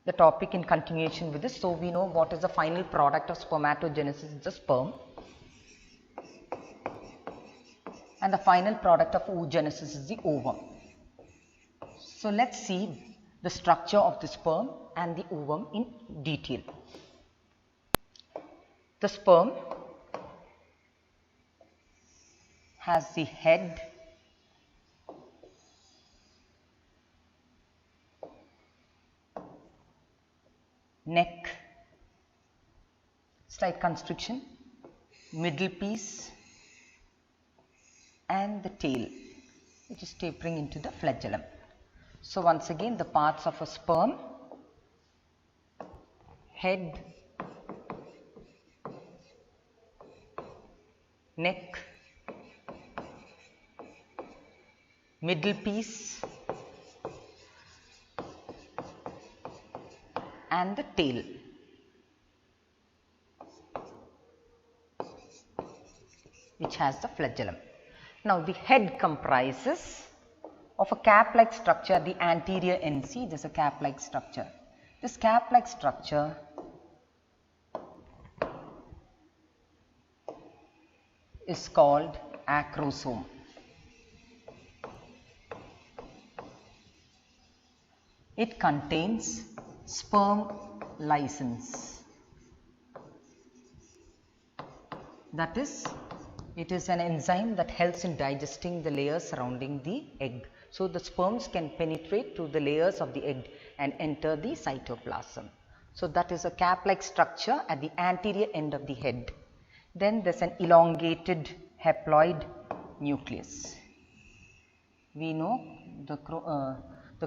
the topic in continuation with this. So we know what is the final product of spermatogenesis is the sperm, and the final product of oogenesis is the ovum. So let's see the structure of the sperm and the ovum in detail. The sperm has the head, neck, slight constriction, middle piece, and the tail, which is tapering into the flagellum. So once again, the parts of a sperm: head, neck, middle piece, and the tail. Which has the flagellum. Now the head comprises of a cap-like structure at the anterior end. See, there is a cap-like structure. This cap-like structure is called acrosome. It contains sperm license. That is, it is an enzyme that helps in digesting the layers surrounding the egg. So the sperms can penetrate through the layers of the egg and enter the cytoplasm. So that is a cap-like structure at the anterior end of the head. Then there is an elongated haploid nucleus. We know the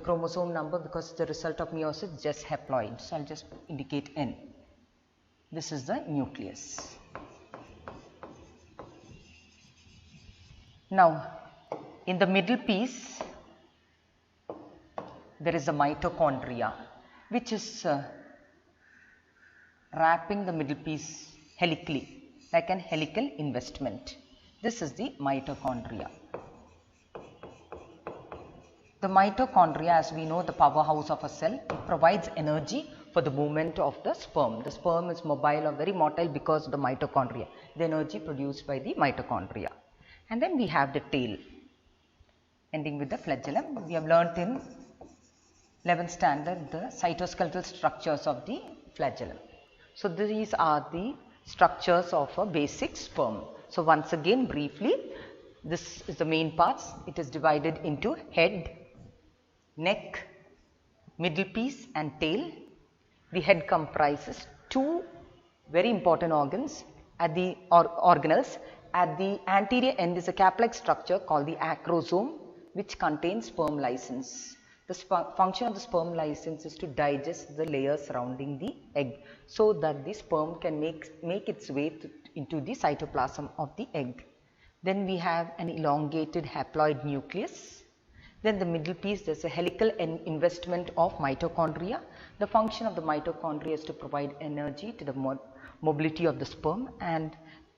chromosome number because the result of meiosis is just haploid. So I will just indicate N. This is the nucleus. Now, in the middle piece, there is a mitochondria, which is wrapping the middle piece helically, like an helical investment. This is the mitochondria. The mitochondria, as we know, the powerhouse of a cell, it provides energy for the movement of the sperm. The sperm is mobile or very motile because of the mitochondria, the energy produced by the mitochondria. And then we have the tail, ending with the flagellum. We have learnt in 11th standard the cytoskeletal structures of the flagellum. So these are the structures of a basic sperm. So once again, briefly, this is the main parts. It is divided into head, neck, middle piece, and tail. The head comprises two very important organs at the organelles. At the anterior end is a cap-like structure called the acrosome, which contains sperm license. The function of the sperm license is to digest the layers surrounding the egg so that the sperm can make its way into the cytoplasm of the egg. Then we have an elongated haploid nucleus. Then the middle piece, there is a helical investment of mitochondria. The function of the mitochondria is to provide energy to the mobility of the sperm, and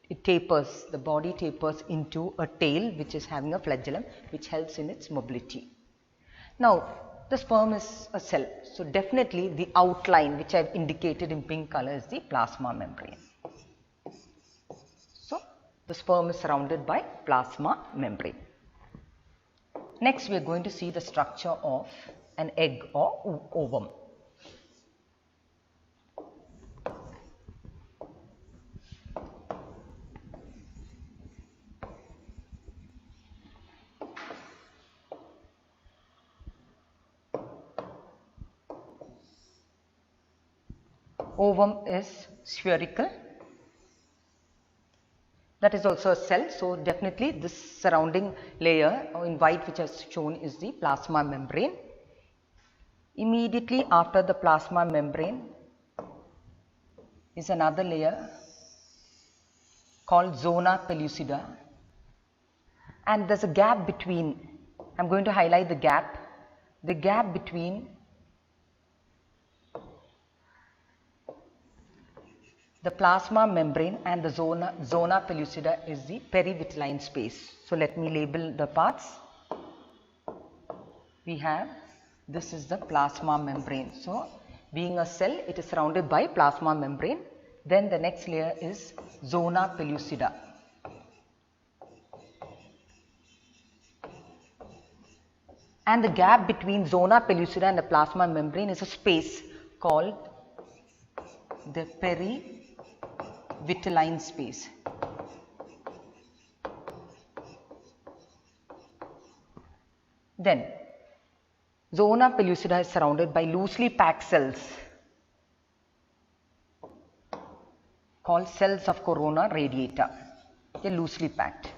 it tapers, the body tapers into a tail which is having a flagellum which helps in its mobility. Now the sperm is a cell, so definitely the outline which I have indicated in pink color is the plasma membrane. So the sperm is surrounded by plasma membrane. Next we are going to see the structure of an egg or ovum. Ovum is spherical. That is also a cell. So definitely this surrounding layer in white which is shown is the plasma membrane. Immediately after the plasma membrane is another layer called Zona Pellucida, and there is a gap between. I am going to highlight the gap between the plasma membrane and the zona pellucida is the perivitelline space. So let me label the parts. We have, this is the plasma membrane. So Being a cell, it is surrounded by plasma membrane. Then the next layer is Zona Pellucida. And the gap between Zona Pellucida and the plasma membrane is a space called the perivitelline space. Then, Zona Pellucida is surrounded by loosely packed cells called cells of corona radiata. They are loosely packed.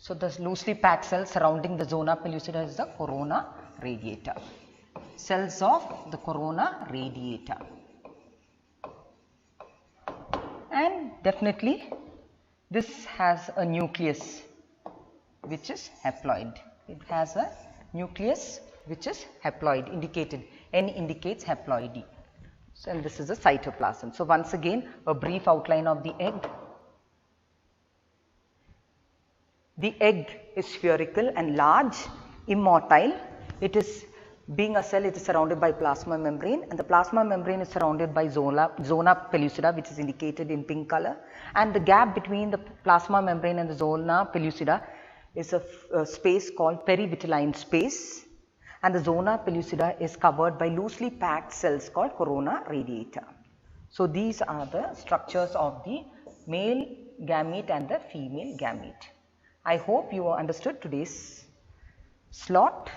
So, the loosely packed cells surrounding the Zona Pellucida is the corona radiata. Cells of the corona radiata. And definitely this has a nucleus which is haploid. It has a nucleus which is haploid indicated. N indicates haploidy. So, and this is the cytoplasm. So, once again a brief outline of the egg. The egg is spherical and large, immotile. It is, being a cell, it is surrounded by plasma membrane, and the plasma membrane is surrounded by Zona Pellucida, which is indicated in pink color, and the gap between the plasma membrane and the Zona Pellucida is a space called perivitelline space, and the Zona Pellucida is covered by loosely packed cells called corona radiata. So, these are the structures of the male gamete and the female gamete. I hope you understood today's slot.